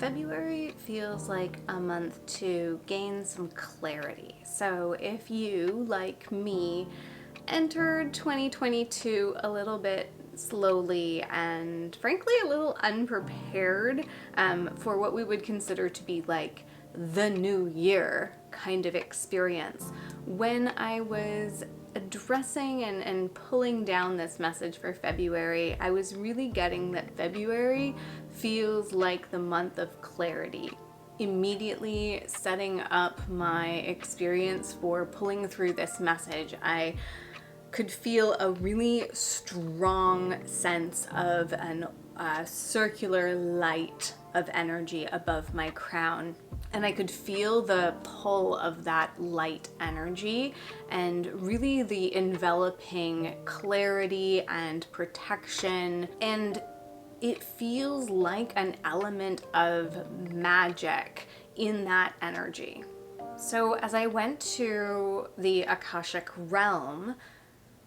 February feels like a month to gain some clarity. So if you, like me, entered 2022 a little bit slowly and frankly a little unprepared for what we would consider to be like the new year kind of experience, when I was addressing and pulling down this message for February, I was really getting that February feels like the month of clarity. Immediately setting up my experience for pulling through this message, I could feel a really strong sense of a circular light of energy above my crown. And I could feel the pull of that light energy and really the enveloping clarity and protection. And it feels like an element of magic in that energy. So as I went to the Akashic realm,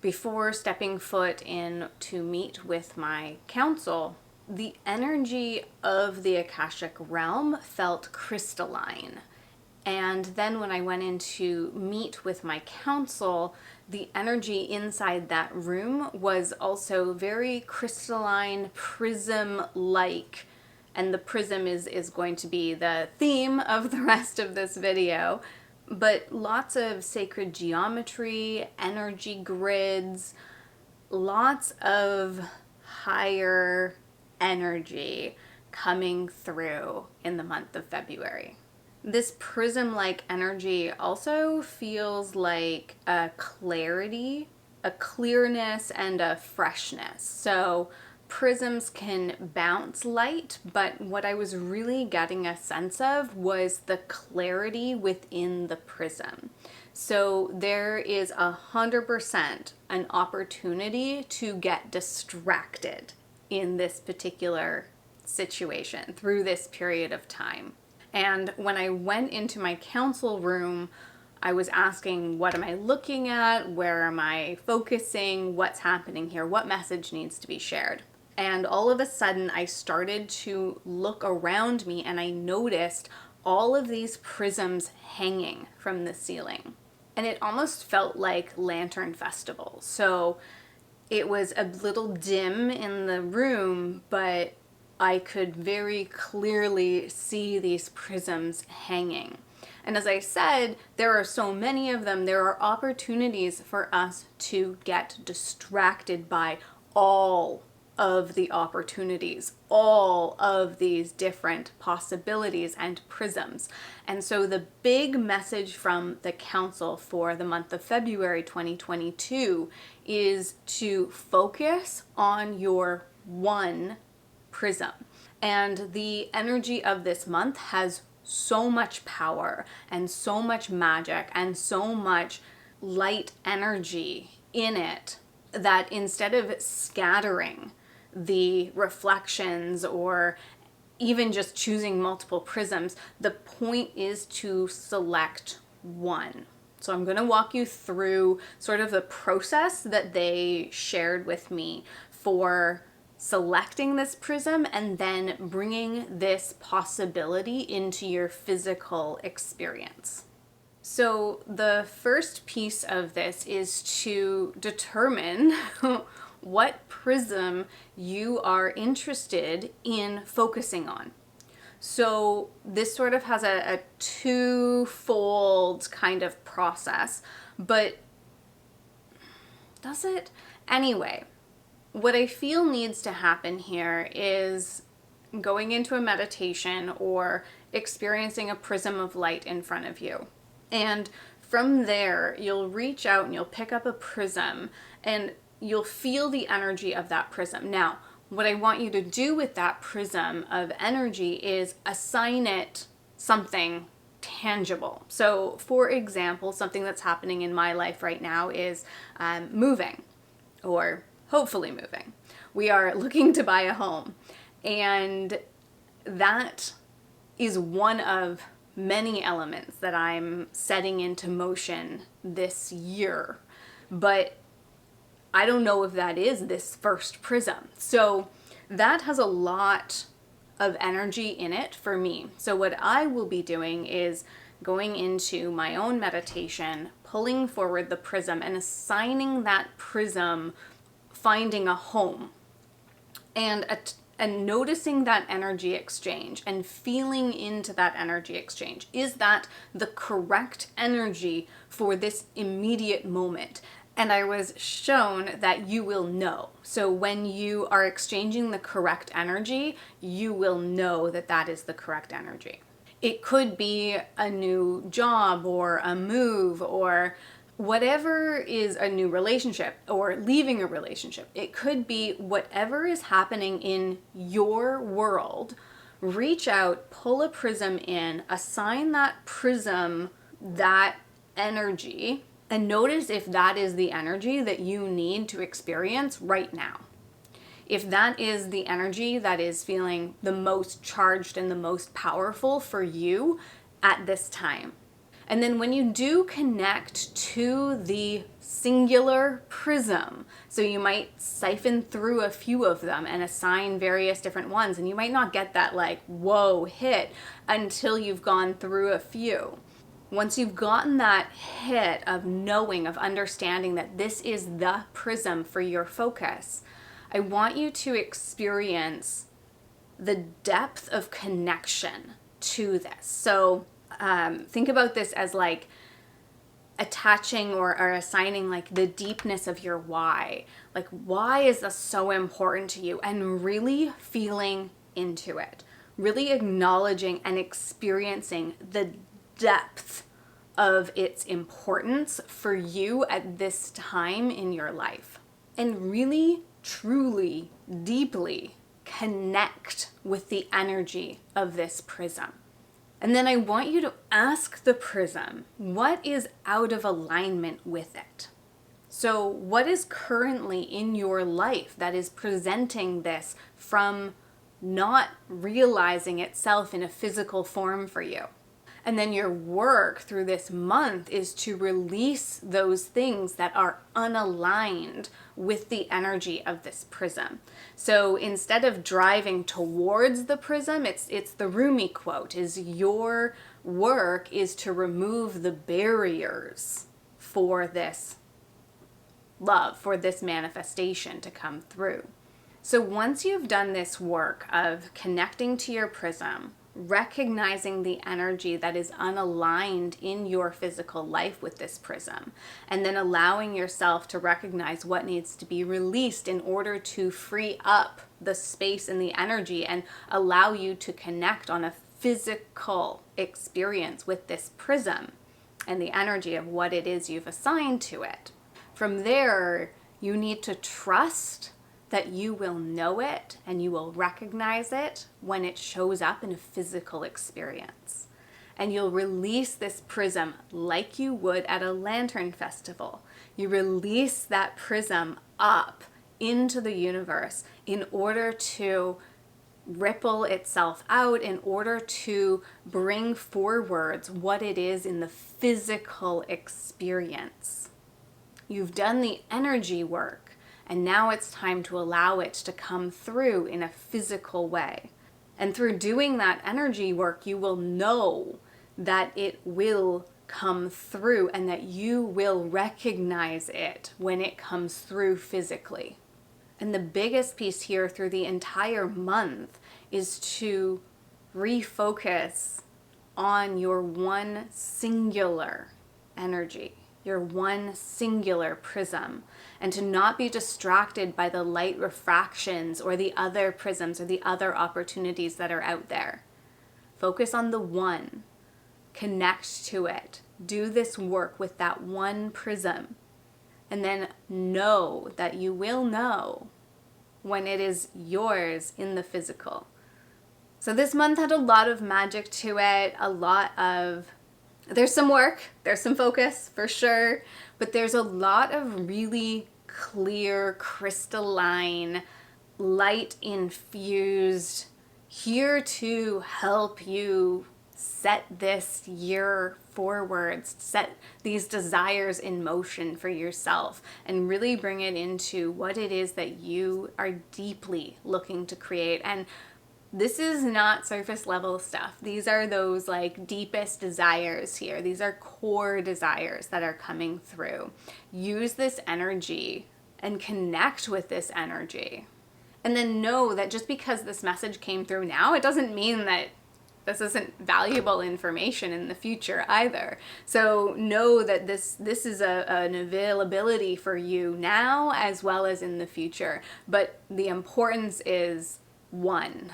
before stepping foot in to meet with my council, the energy of the Akashic realm felt crystalline. And then when I went in to meet with my council, the energy inside that room was also very crystalline, prism-like. And the prism is going to be the theme of the rest of this video. But lots of sacred geometry, energy grids, lots of higher energy coming through in the month of February. This prism-like energy also feels like a clarity, a clearness, and a freshness. So prisms can bounce light, but what I was really getting a sense of was the clarity within the prism. So there is 100% an opportunity to get distracted in this particular situation through this period of time. And when I went into my council room, I was asking, what am I looking at? Where am I focusing? What's happening here? What message needs to be shared? And all of a sudden, I started to look around me and I noticed all of these prisms hanging from the ceiling. And it almost felt like Lantern Festival. So it was a little dim in the room, but I could very clearly see these prisms hanging. And as I said, there are so many of them, there are opportunities for us to get distracted by all of the opportunities, all of these different possibilities and prisms. And so the big message from the council for the month of February 2022 is to focus on your one prism. And the energy of this month has so much power and so much magic and so much light energy in it that instead of scattering the reflections or even just choosing multiple prisms, the point is to select one. So I'm going to walk you through sort of the process that they shared with me for selecting this prism and then bringing this possibility into your physical experience. So the first piece of this is to determine what prism you are interested in focusing on. So this sort of has a twofold kind of process, but does it? Anyway, what I feel needs to happen here is going into a meditation or experiencing a prism of light in front of you. And from there, you'll reach out and you'll pick up a prism and you'll feel the energy of that prism. Now, what I want you to do with that prism of energy is assign it something tangible. So, for example, something that's happening in my life right now is moving, or hopefully moving. We are looking to buy a home, and that is one of many elements that I'm setting into motion this year. But I don't know if that is this first prism. So that has a lot of energy in it for me. So what I will be doing is going into my own meditation, pulling forward the prism and assigning that prism, finding a home, and noticing that energy exchange and feeling into that energy exchange. Is that the correct energy for this immediate moment? And I was shown that you will know. So when you are exchanging the correct energy, you will know that that is the correct energy. It could be a new job or a move or whatever is a new relationship or leaving a relationship. It could be whatever is happening in your world. Reach out, pull a prism in, assign that prism that energy, and notice if that is the energy that you need to experience right now. If that is the energy that is feeling the most charged and the most powerful for you at this time. And then when you do connect to the singular prism, so you might siphon through a few of them and assign various different ones, and you might not get that like, whoa, hit until you've gone through a few. Once you've gotten that hit of knowing, of understanding that this is the prism for your focus, I want you to experience the depth of connection to this. So think about this as like attaching or assigning like the deepness of your why. Like, why is this so important to you? And really feeling into it, really acknowledging and experiencing the depth of its importance for you at this time in your life. And really, truly, deeply connect with the energy of this prism. And then I want you to ask the prism, what is out of alignment with it? So what is currently in your life that is presenting this from not realizing itself in a physical form for you? And then your work through this month is to release those things that are unaligned with the energy of this prism. So instead of driving towards the prism, it's the Rumi quote, is your work is to remove the barriers for this love, for this manifestation to come through. So once you've done this work of connecting to your prism, recognizing the energy that is unaligned in your physical life with this prism, and then allowing yourself to recognize what needs to be released in order to free up the space and the energy and allow you to connect on a physical experience with this prism and the energy of what it is you've assigned to it. From there, you need to trust that you will know it and you will recognize it when it shows up in a physical experience. And you'll release this prism like you would at a lantern festival. You release that prism up into the universe in order to ripple itself out, in order to bring forwards what it is in the physical experience. You've done the energy work. And now it's time to allow it to come through in a physical way. And through doing that energy work, you will know that it will come through and that you will recognize it when it comes through physically. And the biggest piece here through the entire month is to refocus on your one singular energy, your one singular prism, and to not be distracted by the light refractions or the other prisms or the other opportunities that are out there. Focus on the one, connect to it, do this work with that one prism, and then know that you will know when it is yours in the physical. So this month had a lot of magic to it, there's some work, there's some focus for sure, but there's a lot of really clear, crystalline, light-infused, here to help you set this year forwards, set these desires in motion for yourself, and really bring it into what it is that you are deeply looking to create. And This is not surface level stuff. These are those like deepest desires here. These are core desires that are coming through. Use this energy and connect with this energy. And then know that just because this message came through now, it doesn't mean that this isn't valuable information in the future either. So know that this is an availability for you now as well as in the future. But the importance is one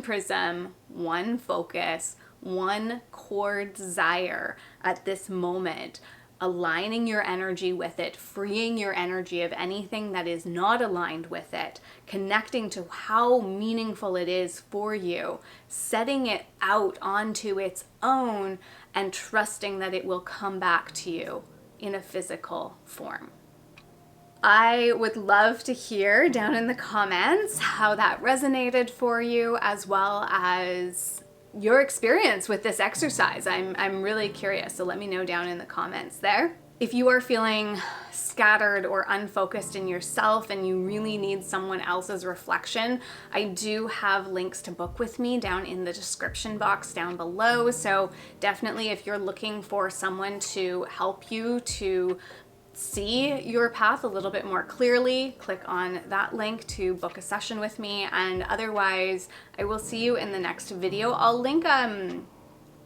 prism, one focus, one core desire at this moment, aligning your energy with it, freeing your energy of anything that is not aligned with it, connecting to how meaningful it is for you, setting it out onto its own, and trusting that it will come back to you in a physical form. I would love to hear down in the comments how that resonated for you, as well as your experience with this exercise. I'm really curious, so let me know down in the comments there. If you are feeling scattered or unfocused in yourself and you really need someone else's reflection, I do have links to book with me down in the description box down below. So definitely, if you're looking for someone to help you to see your path a little bit more clearly, click on that link to book a session with me. And otherwise, I will see you in the next video. I'll link a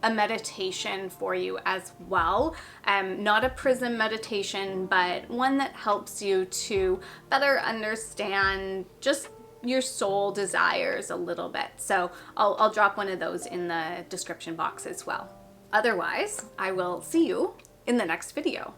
meditation for you as well. Not a prism meditation, but one that helps you to better understand just your soul desires a little bit. So I'll drop one of those in the description box as well. Otherwise, I will see you in the next video.